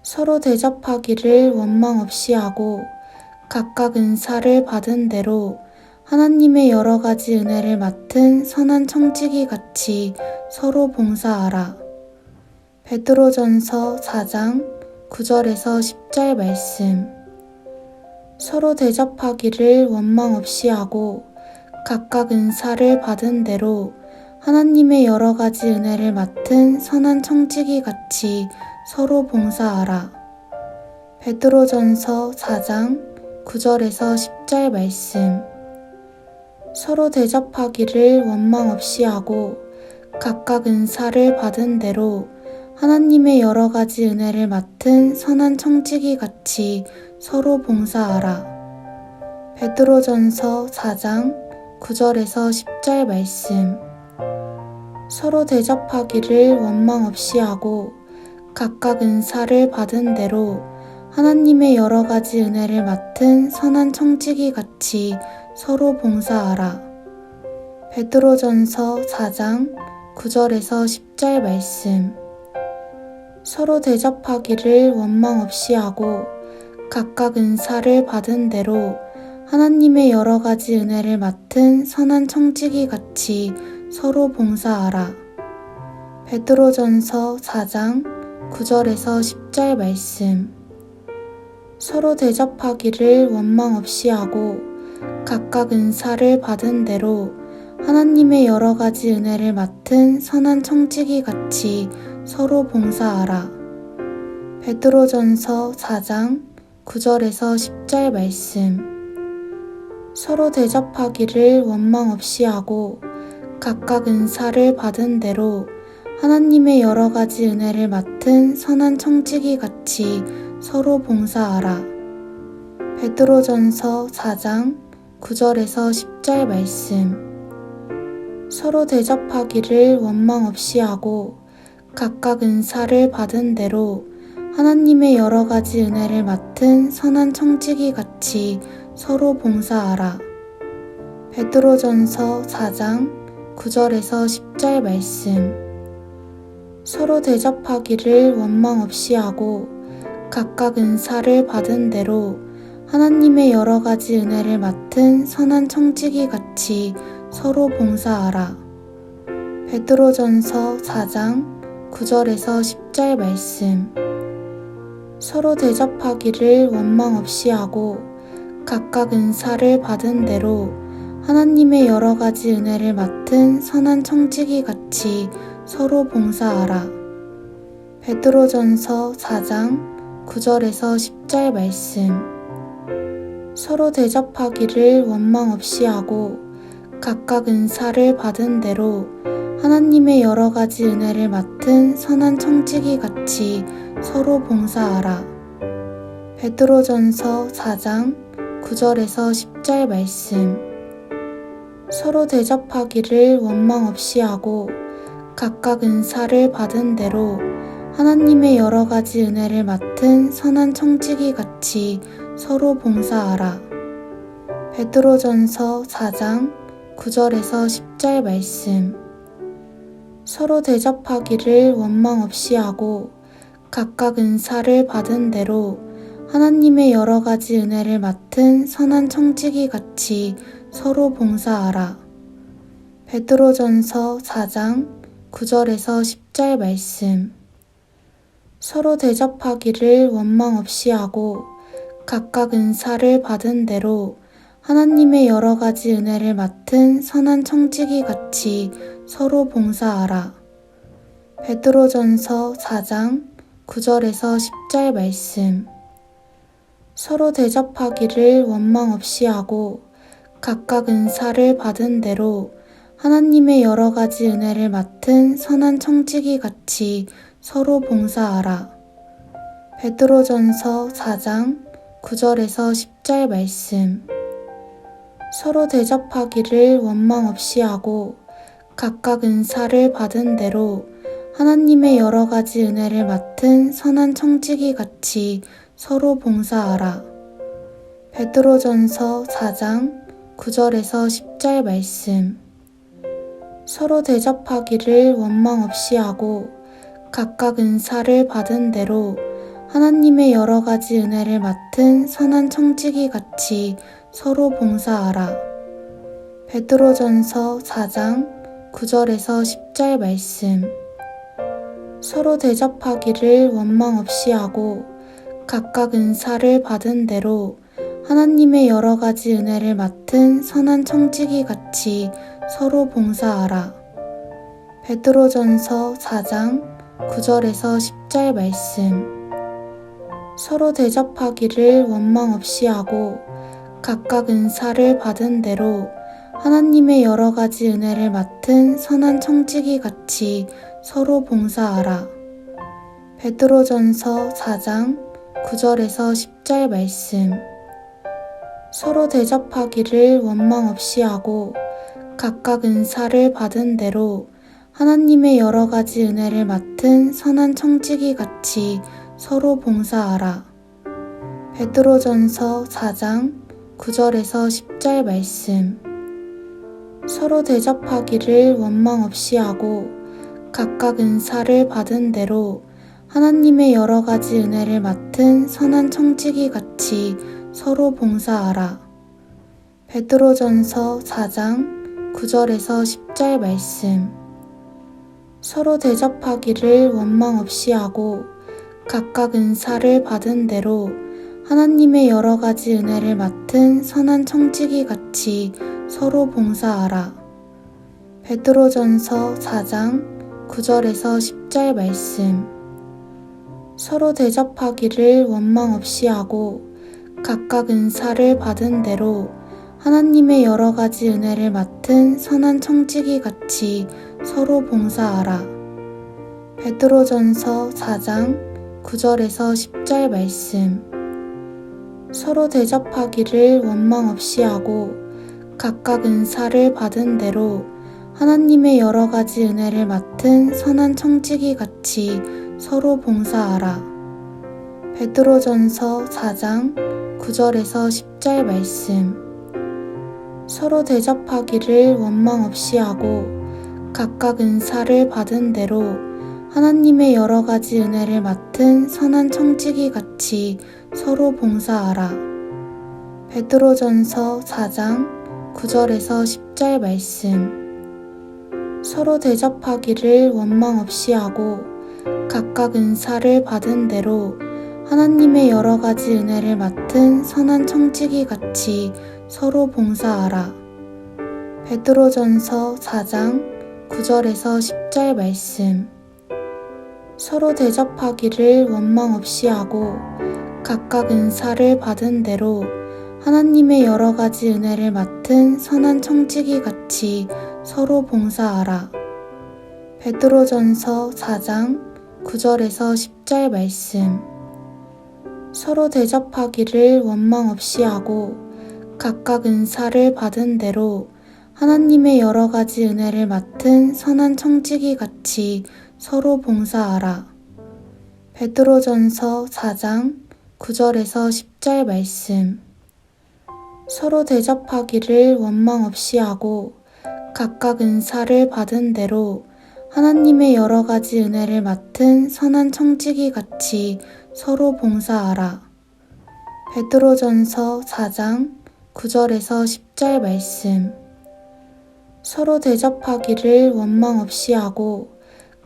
A: 서로 대접하기를 원망 없이 하고 각각 은사를 받은 대로 하나님의 여러 가지 은혜를 맡은 선한 청지기 같이 서로 봉사하라. 베드로전서 4장 9절에서 10절 말씀. 서로 대접하기를 원망 없이 하고 각각 은사를 받은 대로 하나님의 여러 가지 은혜를 맡은 선한 청지기 같이 서로 봉사하라. 베드로전서 4장 9절에서 10절 말씀. 서로 대접하기를 원망 없이 하고 각각 은사를 받은 대로 하나님의 여러 가지 은혜를 맡은 선한 청지기 같이 서로 봉사하라. 베드로전서 4장 9절에서 10절 말씀. 서로 대접하기를 원망 없이 하고 각각 은사를 받은 대로 하나님의 여러 가지 은혜를 맡은 선한 청지기 같이 서로 봉사하라. 베드로전서 4장 9절에서 10절 말씀. 서로 대접하기를 원망 없이 하고 각각 은사를 받은 대로 하나님의 여러 가지 은혜를 맡은 선한 청지기 같이 서로 봉사하라. 베드로전서 4장 9절에서 10절 말씀. 서로 대접하기를 원망 없이 하고 각각 은사를 받은 대로 하나님의 여러 가지 은혜를 맡은 선한 청지기 같이 서로 봉사하라. 베드로전서 4장 9절에서 10절 말씀. 서로 대접하기를 원망 없이 하고 각각 은사를 받은 대로 하나님의 여러 가지 은혜를 맡은 선한 청지기 같이 서로 봉사하라. 베드로전서 4장 9절에서 10절 말씀. 서로 대접하기를 원망 없이 하고 각각 은사를 받은 대로 하나님의 여러 가지 은혜를 맡은 선한 청지기 같이 서로 봉사하라. 베드로전서 4장 9절에서 10절 말씀. 서로 대접하기를 원망 없이 하고 각각 은사를 받은 대로 하나님의 여러 가지 은혜를 맡은 선한 청지기 같이 서로 봉사하라. 베드로전서 4장 9절에서 10절 말씀. 서로 대접하기를 원망 없이 하고 각각 은사를 받은 대로 하나님의 여러 가지 은혜를 맡은 선한 청지기 같이 서로 봉사하라. 베드로전서 4장 9절에서 10절 말씀. 서로 대접하기를 원망 없이 하고 각각 은사를 받은 대로 하나님의 여러 가지 은혜를 맡은 선한 청지기 같이 서로 봉사하라. 베드로전서 4장 9절에서 10절 말씀. 서로 대접하기를 원망 없이 하고 각각 은사를 받은 대로 하나님의 여러 가지 은혜를 맡은 선한 청지기 같이 서로 봉사하라. 베드로전서 4장 9절에서 10절 말씀. 서로 대접하기를 원망 없이 하고 각각 은사를 받은 대로 하나님의 여러 가지 은혜를 맡은 선한 청지기 같이 서로 봉사하라. 베드로전서 4장 9절에서 10절 말씀. 서로 대접하기를 원망 없이 하고 각각 은사를 받은 대로 하나님의 여러 가지 은혜를 맡은 선한 청지기 같이 서로 봉사하라. 베드로전서 4장 9절에서 10절 말씀. 서로 대접하기를 원망 없이 하고 각각 은사를 받은 대로 하나님의 여러 가지 은혜를 맡은 선한 청지기 같이 서로 봉사하라. 베드로전서 4장 9절에서 10절 말씀. 서로 대접하기를 원망 없이 하고 각각 은사를 받은 대로 하나님의 여러 가지 은혜를 맡은 선한 청지기 같이 서로 봉사하라. 베드로전서 4장 9절에서 10절 말씀. 서로 대접하기를 원망 없이 하고 각각 은사를 받은 대로 하나님의 여러 가지 은혜를 맡은 선한 청지기 같이 서로 봉사하라. 베드로전서 4장 9절에서 10절 말씀. 서로 대접하기를 원망 없이 하고 각각 은사를 받은 대로 하나님의 여러 가지 은혜를 맡은 선한 청지기 같이 서로 봉사하라. 베드로전서 4장 9절에서 10절 말씀. 서로 대접하기를 원망 없이 하고 각각 은사를 받은 대로 하나님의 여러 가지 은혜를 맡은 선한 청지기 같이 서로 봉사하라. 베드로전서 4장 9절에서 10절 말씀. 서로 대접하기를 원망 없이 하고 각각 은사를 받은 대로 하나님의 여러 가지 은혜를 맡은 선한 청지기 같이 서로 봉사하라. 베드로전서 4장 9절에서 10절 말씀. 서로 대접하기를 원망 없이 하고 각각 은사를 받은 대로 하나님의 여러 가지 은혜를 맡은 선한 청지기 같이 서로 봉사하라. 베드로전서 4장 9절에서 10절 말씀. 서로 대접하기를 원망 없이 하고 각각 은사를 받은 대로 하나님의 여러 가지 은혜를 맡은 선한 청지기 같이 서로 봉사하라. 베드로전서 4장 9절에서 10절 말씀. 서로 대접하기를 원망 없이 하고 각각 은사를 받은 대로 하나님의 여러 가지 은혜를 맡은 선한 청지기 같이 서로 봉사하라. 베드로전서 4장 9절에서 10절 말씀. 서로 대접하기를 원망 없이 하고 각각 은사를 받은 대로 하나님의 여러 가지 은혜를 맡은 선한 청지기 같이 서로 봉사하라. 베드로전서 4장 9절에서 10절 말씀. 서로 대접하기를 원망 없이 하고 각각 은사를 받은 대로 하나님의 여러 가지 은혜를 맡은 선한 청지기 같이 서로 봉사하라. 베드로전서 4장 9절에서 10절 말씀. 서로 대접하기를 원망 없이 하고 각각 은사를 받은 대로 하나님의 여러 가지 은혜를 맡은 선한 청지기 같이 서로 봉사하라. 베드로전서 4장 9절에서 10절 말씀. 서로 대접하기를 원망 없이 하고 각각 은사를 받은 대로 하나님의 여러 가지 은혜를 맡은 선한 청지기 같이 서로 봉사하라. 베드로전서 4장 9절에서 10절 말씀. 서로 대접하기를 원망 없이 하고 각각 은사를 받은 대로 하나님의 여러 가지 은혜를 맡은 선한 청지기 같이 서로 봉사하라. 베드로전서 4장 9절에서 10절 말씀. 서로 대접하기를 원망 없이 하고 각각 은사를 받은 대로 하나님의 여러 가지 은혜를 맡은 선한 청지기 같이 서로 봉사하라. 베드로전서 4장 9절에서 10절 말씀. 서로 대접하기를 원망 없이 하고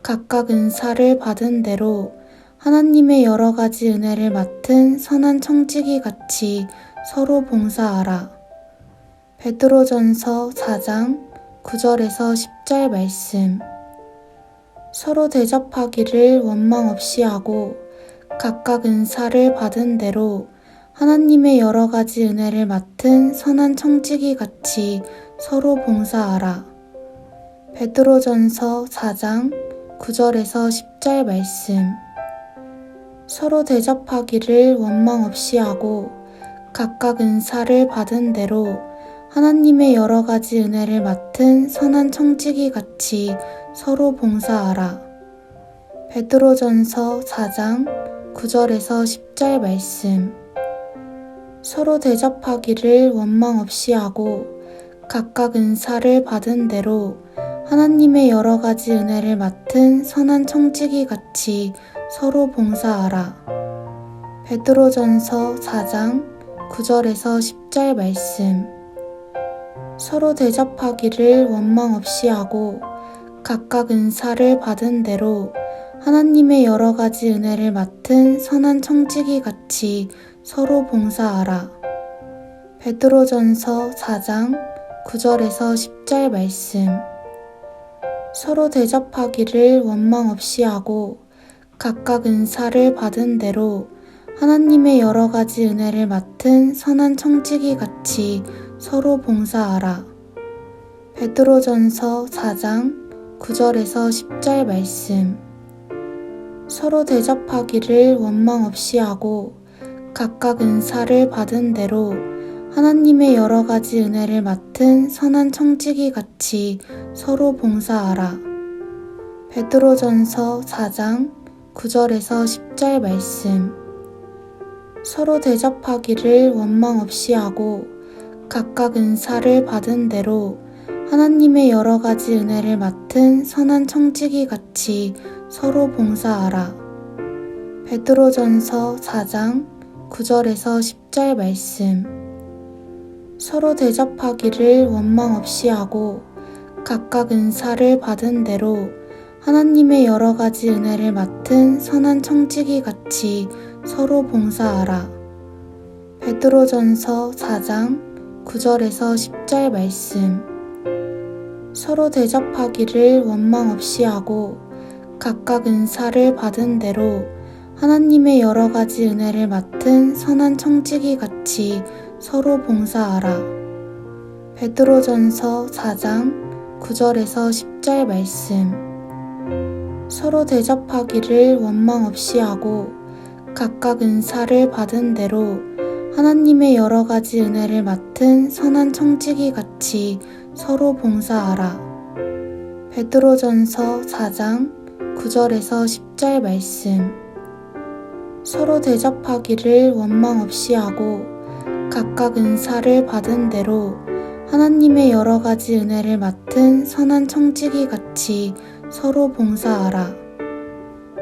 A: 각각 은사를 받은 대로 하나님의 여러 가지 은혜를 맡은 선한 청지기 같이 서로 봉사하라. 베드로전서 4장 9절에서 10절 말씀. 서로 대접하기를 원망 없이 하고 각각 은사를 받은 대로 하나님의 여러 가지 은혜를 맡은 선한 청지기 같이 서로 봉사하라. 베드로전서 4장 9절에서 10절 말씀. 서로 대접하기를 원망 없이 하고 각각 은사를 받은 대로 하나님의 여러 가지 은혜를 맡은 선한 청지기 같이 서로 봉사하라. 베드로전서 4장 9절에서 10절 말씀. 서로 대접하기를 원망 없이 하고 각각 은사를 받은 대로 하나님의 여러 가지 은혜를 맡은 선한 청지기 같이 서로 봉사하라. 베드로전서 4장 9절에서 10절 말씀. 서로 대접하기를 원망 없이 하고 각각 은사를 받은 대로 하나님의 여러 가지 은혜를 맡은 선한 청지기 같이 서로 봉사하라. 베드로전서 4장 9절에서 10절 말씀. 서로 대접하기를 원망 없이 하고 각각 은사를 받은 대로 하나님의 여러 가지 은혜를 맡은 선한 청지기 같이 서로 봉사하라. 베드로전서 4장 9절에서 10절 말씀. 서로 대접하기를 원망 없이 하고 각각 은사를 받은 대로 하나님의 여러 가지 은혜를 맡은 선한 청지기 같이 서로 봉사하라. 베드로전서 4장 9절에서 10절 말씀. 서로 대접하기를 원망 없이 하고 각각 은사를 받은 대로 하나님의 여러 가지 은혜를 맡은 선한 청지기 같이 서로 봉사하라. 베드로전서 4장 9절에서 10절 말씀. 서로 대접하기를 원망 없이 하고 각각 은사를 받은 대로 하나님의 여러 가지 은혜를 맡은 선한 청지기 같이 서로 봉사하라. 베드로전서 4장 9절에서 10절 말씀. 서로 대접하기를 원망 없이 하고 각각 은사를 받은 대로 하나님의 여러 가지 은혜를 맡은 선한 청지기 같이 서로 봉사하라. 베드로전서 4장 9절에서 10절 말씀. 서로 대접하기를 원망 없이 하고 각각 은사를 받은 대로 하나님의 여러 가지 은혜를 맡은 선한 청지기 같이 서로 봉사하라. 베드로전서 4장 9절에서 10절 말씀. 서로 대접하기를 원망 없이 하고 각각 은사를 받은 대로 하나님의 여러 가지 은혜를 맡은 선한 청지기 같이 서로 봉사하라.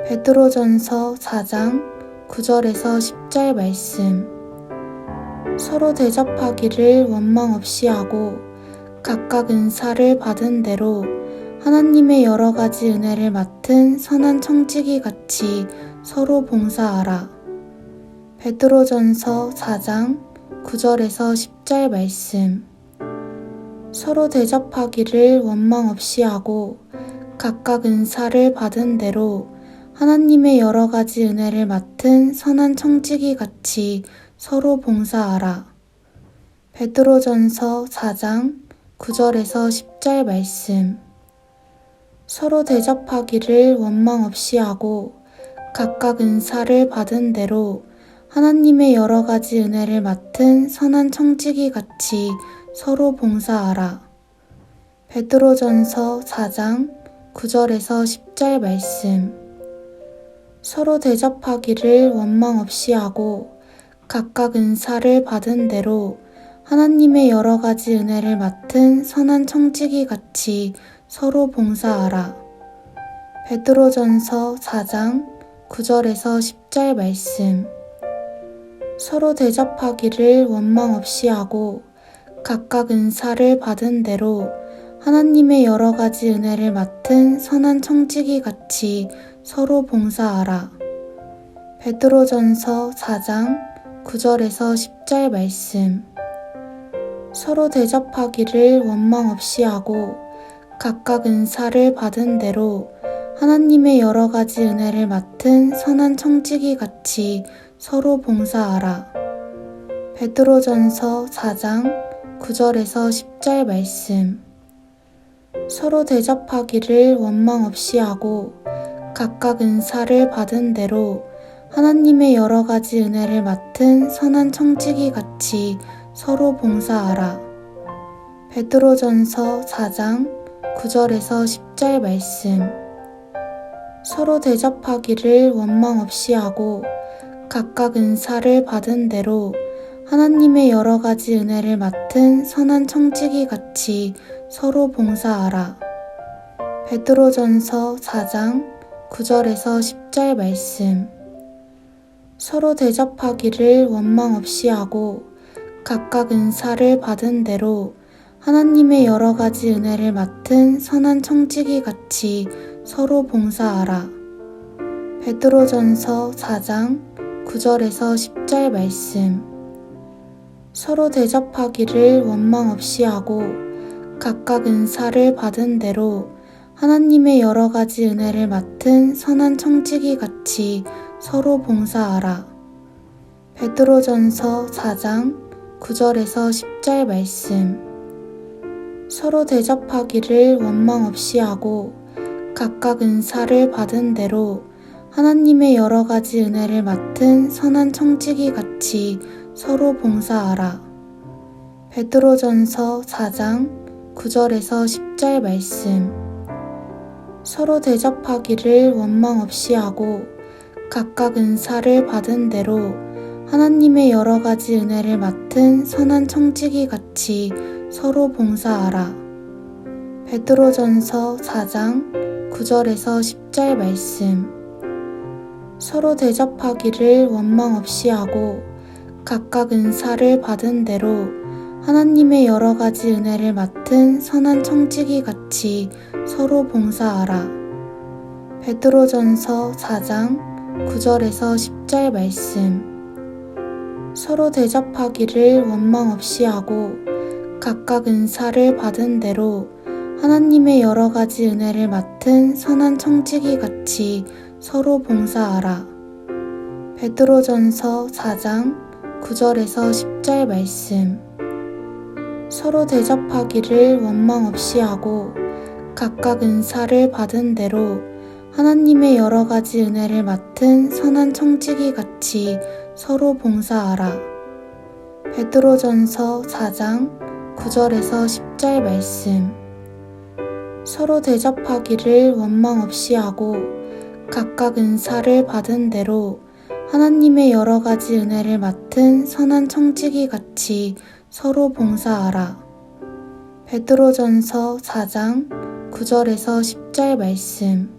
A: 베드로전서 4장 9절에서 10절 말씀. 서로 대접하기를 원망 없이 하고 각각 은사를 받은 대로 하나님의 여러 가지 은혜를 맡은 선한 청지기 같이 서로 봉사하라. 베드로전서 4장 9절에서 10절 말씀. 서로 대접하기를 원망 없이 하고 각각 은사를 받은 대로 하나님의 여러 가지 은혜를 맡은 선한 청지기 같이 서로 봉사하라. 베드로전서 4장 9절에서 10절 말씀. 서로 대접하기를 원망 없이 하고 각각 은사를 받은 대로 하나님의 여러 가지 은혜를 맡은 선한 청지기 같이 서로 봉사하라. 베드로전서 4장 9절에서 10절 말씀. 서로 대접하기를 원망 없이 하고 각각 은사를 받은 대로 하나님의 여러 가지 은혜를 맡은 선한 청지기 같이 서로 봉사하라. 베드로전서 4장 9절에서 10절 말씀. 서로 대접하기를 원망 없이 하고 각각 은사를 받은 대로 하나님의 여러 가지 은혜를 맡은 선한 청지기 같이 서로 봉사하라. 베드로전서 4장 9절에서 10절 말씀. 서로 대접하기를 원망 없이 하고 각각 은사를 받은 대로 하나님의 여러 가지 은혜를 맡은 선한 청지기 같이 서로 봉사하라. 베드로전서 4장 9절에서 10절 말씀. 서로 대접하기를 원망 없이 하고 각각 은사를 받은 대로 하나님의 여러 가지 은혜를 맡은 선한 청지기 같이 서로 봉사하라. 베드로전서 4장 9절에서 10절 말씀. 서로 대접하기를 원망 없이 하고 각각 은사를 받은 대로 하나님의 여러 가지 은혜를 맡은 선한 청지기 같이 서로 봉사하라. 베드로전서 4장 9절에서 10절 말씀. 서로 대접하기를 원망 없이 하고 각각 은사를 받은 대로 하나님의 여러 가지 은혜를 맡은 선한 청지기 같이 서로 봉사하라. 베드로전서 4장 9절에서 10절 말씀. 서로 대접하기를 원망 없이 하고 각각 은사를 받은 대로 하나님의 여러 가지 은혜를 맡은 선한 청지기 같이 서로 봉사하라. 베드로전서 4장 9절에서 10절 말씀. 서로 대접하기를 원망 없이 하고 각각 은사를 받은 대로 하나님의 여러 가지 은혜를 맡은 선한 청지기 같이 서로 봉사하라. 베드로전서 4장 9절에서 10절 말씀. 서로 대접하기를 원망 없이 하고 각각 은사를 받은 대로 하나님의 여러 가지 은혜를 맡은 선한 청지기 같이 서로 봉사하라. 베드로전서 4장 9절에서 10절 말씀. 서로 대접하기를 원망 없이 하고 각각 은사를 받은 대로 하나님의 여러 가지 은혜를 맡은 선한 청지기 같이 서로 봉사하라. 베드로전서 4장 9절에서 10절 말씀. 서로 대접하기를 원망 없이 하고 각각 은사를 받은 대로 하나님의 여러 가지 은혜를 맡은 선한 청지기 같이 서로 봉사하라. 베드로전서 4장 9절에서 10절 말씀. 서로 대접하기를 원망 없이 하고 각각 은사를 받은 대로 하나님의 여러 가지 은혜를 맡은 선한 청지기 같이 서로 봉사하라. 베드로전서 4장 9절에서 10절 말씀. 서로 대접하기를 원망 없이 하고 각각 은사를 받은 대로 하나님의 여러 가지 은혜를 맡은 선한 청지기 같이 서로 봉사하라. 베드로전서 4장 9절에서 10절 말씀.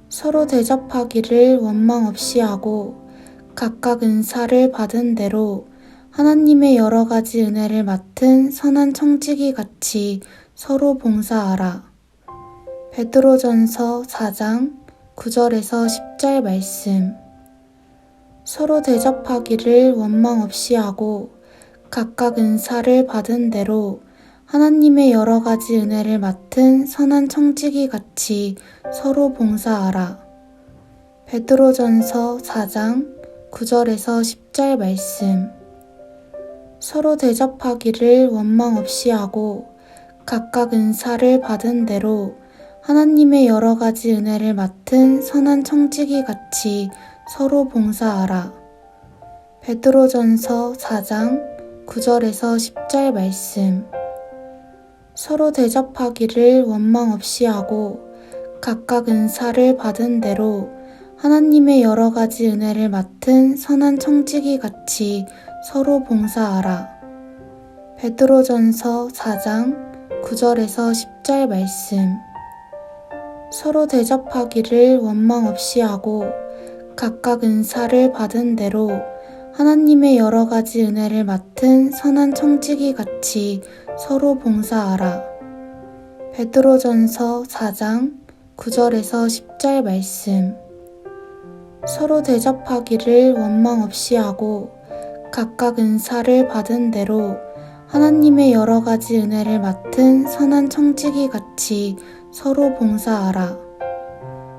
A: 서로 대접하기를 원망 없이 하고 각각 은사를 받은 대로 하나님의 여러 가지 은혜를 맡은 선한 청지기 같이 서로 봉사하라. 베드로전서 4장 9절에서 10절 말씀. 서로 대접하기를 원망 없이 하고 각각 은사를 받은 대로 하나님의 여러 가지 은혜를 맡은 선한 청지기 같이 서로 봉사하라. 베드로전서 4장 9절에서 10절 말씀. 서로 대접하기를 원망 없이 하고 각각 은사를 받은 대로 하나님의 여러 가지 은혜를 맡은 선한 청지기 같이 서로 봉사하라. 베드로전서 4장 9절에서 10절 말씀. 서로 대접하기를 원망 없이 하고 각각 은사를 받은 대로 하나님의 여러 가지 은혜를 맡은 선한 청지기 같이 서로 봉사하라. 베드로전서 4장 9절에서 10절 말씀. 서로 대접하기를 원망 없이 하고 각각 은사를 받은 대로 하나님의 여러 가지 은혜를 맡은 선한 청지기 같이 서로 봉사하라. 베드로전서 4장 9절에서 10절 말씀. 서로 대접하기를 원망 없이 하고 각각 은사를 받은 대로 하나님의 여러 가지 은혜를 맡은 선한 청지기 같이 서로 봉사하라.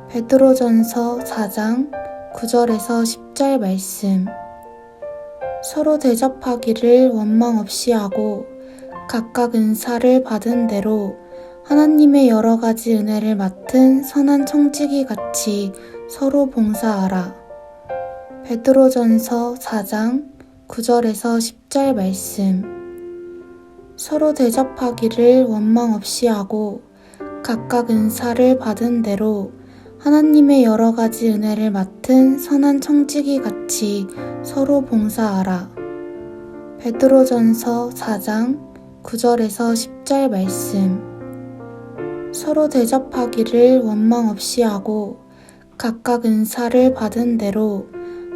A: 베드로전서 4장 9절에서 10절 말씀. 서로 대접하기를 원망 없이 하고 각각 은사를 받은 대로 하나님의 여러 가지 은혜를 맡은 선한 청지기 같이 서로 봉사하라. 베드로전서 4장 9절에서 10절 말씀. 서로 대접하기를 원망 없이 하고 각각 은사를 받은 대로 하나님의 여러 가지 은혜를 맡은 선한 청지기 같이 서로 봉사하라. 베드로전서 4장 9절에서 10절 말씀. 서로 대접하기를 원망 없이 하고 각각 은사를 받은 대로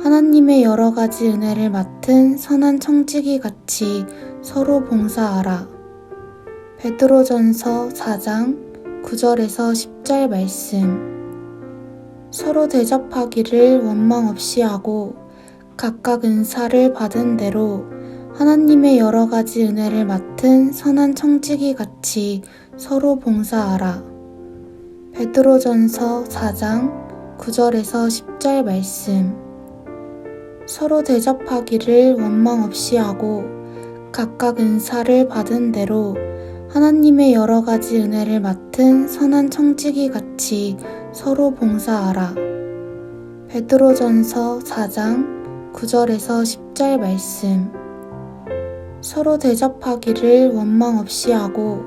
A: 하나님의 여러 가지 은혜를 맡은 선한 청지기 같이 서로 봉사하라. 베드로전서 4장 9절에서 10절 말씀. 서로 대접하기를 원망 없이 하고 각각 은사를 받은 대로 하나님의 여러 가지 은혜를 맡은 선한 청지기 같이 서로 봉사하라. 베드로전서 4장 9절에서 10절 말씀. 서로 대접하기를 원망 없이 하고 각각 은사를 받은 대로 하나님의 여러 가지 은혜를 맡은 선한 청지기 같이 서로 봉사하라. 베드로전서 4장 9절에서 10절 말씀. 서로 대접하기를 원망 없이 하고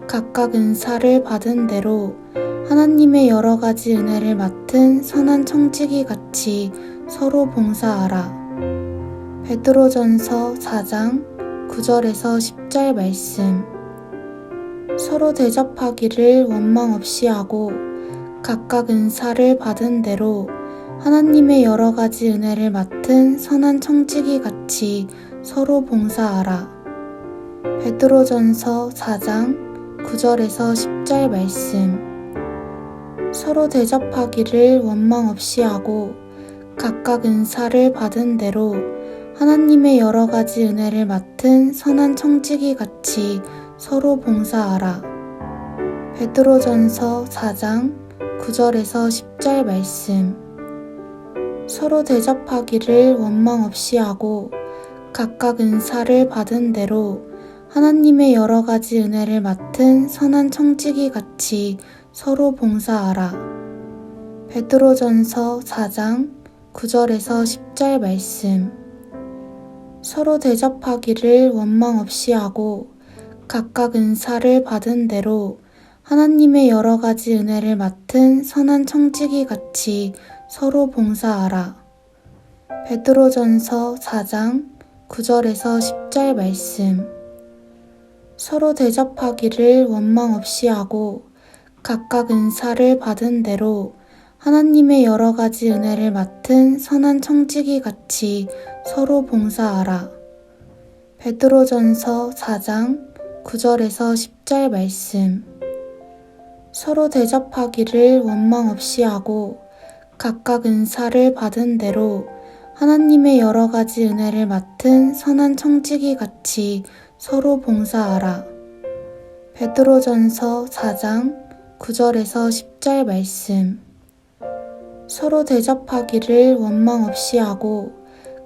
A: 각각 은사를 받은 대로 하나님의 여러 가지 은혜를 맡은 선한 청지기 같이 서로 봉사하라. 베드로전서 4장 9절에서 10절 말씀. 서로 대접하기를 원망 없이 하고 각각 은사를 받은 대로 하나님의 여러 가지 은혜를 맡은 선한 청지기 같이 서로 봉사하라. 베드로전서 4장 9절에서 10절 말씀. 서로 대접하기를 원망 없이 하고 각각 은사를 받은 대로 하나님의 여러 가지 은혜를 맡은 선한 청지기 같이 서로 봉사하라. 베드로전서 4장 9절에서 10절 말씀. 서로 대접하기를 원망 없이 하고 각각 은사를 받은 대로 하나님의 여러 가지 은혜를 맡은 선한 청지기 같이 서로 봉사하라. 베드로전서 4장 9절에서 10절 말씀. 서로 대접하기를 원망 없이 하고 각각 은사를 받은 대로 하나님의 여러 가지 은혜를 맡은 선한 청지기 같이 서로 봉사하라. 베드로전서 4장 9절에서 10절 말씀. 서로 대접하기를 원망 없이 하고 각각 은사를 받은 대로 하나님의 여러 가지 은혜를 맡은 선한 청지기 같이 서로 봉사하라. 베드로전서 4장 9절에서 10절 말씀. 서로 대접하기를 원망 없이 하고 각각 은사를 받은 대로 하나님의 여러 가지 은혜를 맡은 선한 청지기 같이 서로 봉사하라. 베드로전서 4장 9절에서 10절 말씀. 서로 대접하기를 원망 없이 하고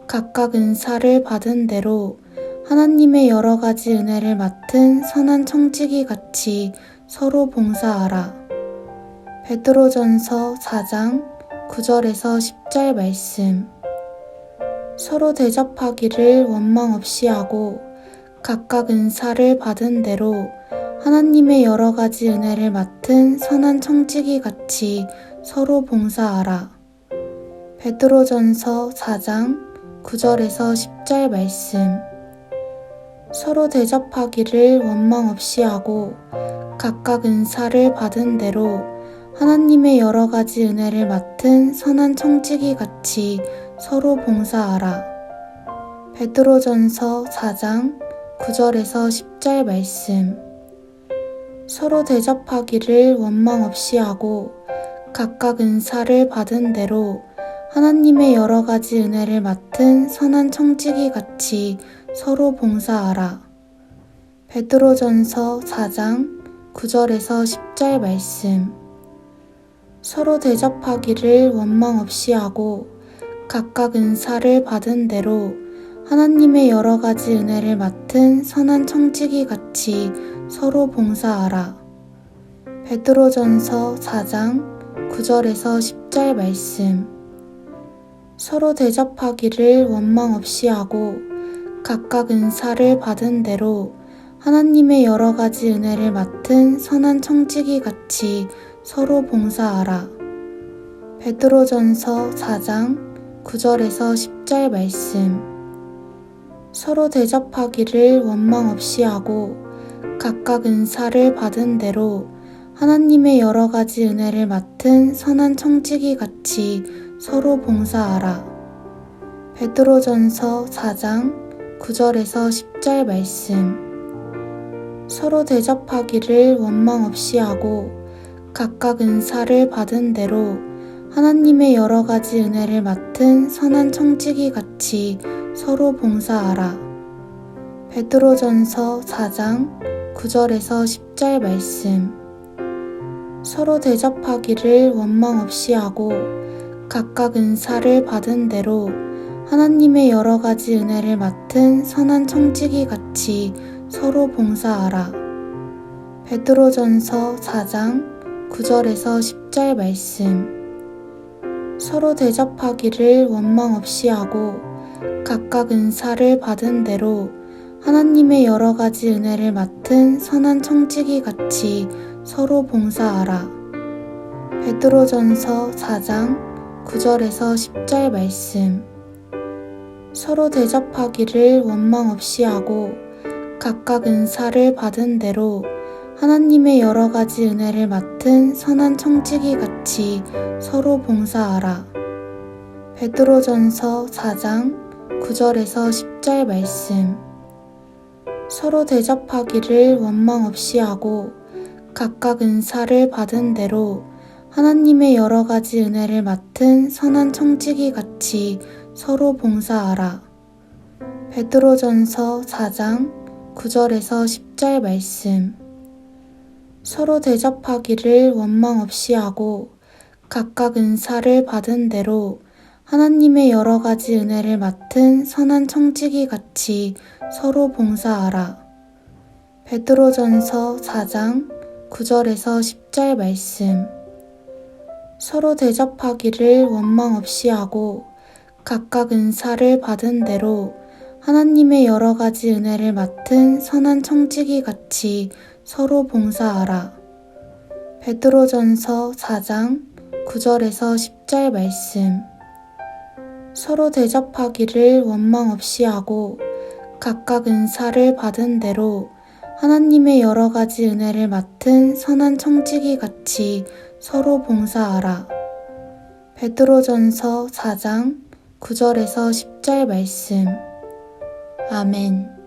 A: 각각 은사를 받은 대로 하나님의 여러 가지 은혜를 맡은 선한 청지기 같이 서로 봉사하라. 베드로전서 4장 9절에서 10절 말씀. 서로 대접하기를 원망 없이 하고 각각 은사를 받은 대로 하나님의 여러 가지 은혜를 맡은 선한 청지기 같이 서로 봉사하라. 베드로전서 4장 9절에서 10절 말씀. 서로 대접하기를 원망 없이 하고 각각 은사를 받은 대로 하나님의 여러 가지 은혜를 맡은 선한 청지기 같이 서로 봉사하라. 베드로전서 4장 9절에서 10절 말씀. 서로 대접하기를 원망 없이 하고 각각 은사를 받은 대로 하나님의 여러 가지 은혜를 맡은 선한 청지기 같이 서로 봉사하라. 베드로전서 4장 9절에서 10절 말씀. 서로 대접하기를 원망 없이 하고 각각 은사를 받은 대로 하나님의 여러 가지 은혜를 맡은 선한 청지기 같이 서로 봉사하라. 베드로전서 4장 9절에서 10절 말씀. 서로 대접하기를 원망 없이 하고 각각 은사를 받은 대로 하나님의 여러 가지 은혜를 맡은 선한 청지기 같이 서로 봉사하라. 베드로전서 4장 9절에서 10절 말씀. 서로 대접하기를 원망 없이 하고 각각 은사를 받은 대로 하나님의 여러 가지 은혜를 맡은 선한 청지기 같이 서로 봉사하라. 베드로전서 4장 9절에서 10절 말씀. 서로 대접하기를 원망 없이 하고 각각 은사를 받은 대로 하나님의 여러 가지 은혜를 맡은 선한 청지기 같이 서로 봉사하라. 베드로전서 4장 9절에서 10절 말씀. 서로 대접하기를 원망 없이 하고 각각 은사를 받은 대로 하나님의 여러 가지 은혜를 맡은 선한 청지기 같이 서로 봉사하라. 베드로전서 4장 9절에서 10절 말씀. 서로 대접하기를 원망 없이 하고 각각 은사를 받은 대로 하나님의 여러 가지 은혜를 맡은 선한 청지기 같이 서로 봉사하라. 베드로전서 4장 9절에서 10절 말씀. 서로 대접하기를 원망 없이 하고 각각 은사를 받은 대로 하나님의 여러 가지 은혜를 맡은 선한 청지기 같이 서로 봉사하라. 베드로전서 4장 9절에서 10절 말씀. 서로 대접하기를 원망 없이 하고 각각 은사를 받은 대로 하나님의 여러 가지 은혜를 맡은 선한 청지기 같이 서로 봉사하라. 베드로전서 4장 9절에서 10절 말씀. 서로 대접하기를 원망 없이 하고 각각 은사를 받은 대로 하나님의 여러 가지 은혜를 맡은 선한 청지기 같이 서로 봉사하라. 베드로전서 4장 9절에서 10절 말씀. 서로 대접하기를 원망 없이 하고 각각 은사를 받은 대로 하나님의 여러 가지 은혜를 맡은 선한 청지기 같이 서로 봉사하라. 베드로전서 4장 9절에서 10절 말씀. 서로 대접하기를 원망 없이 하고 각각 은사를 받은 대로 하나님의 여러 가지 은혜를 맡은 선한 청지기 같이 서로 봉사하라. 베드로전서 4장 9절에서 10절 말씀. 아멘.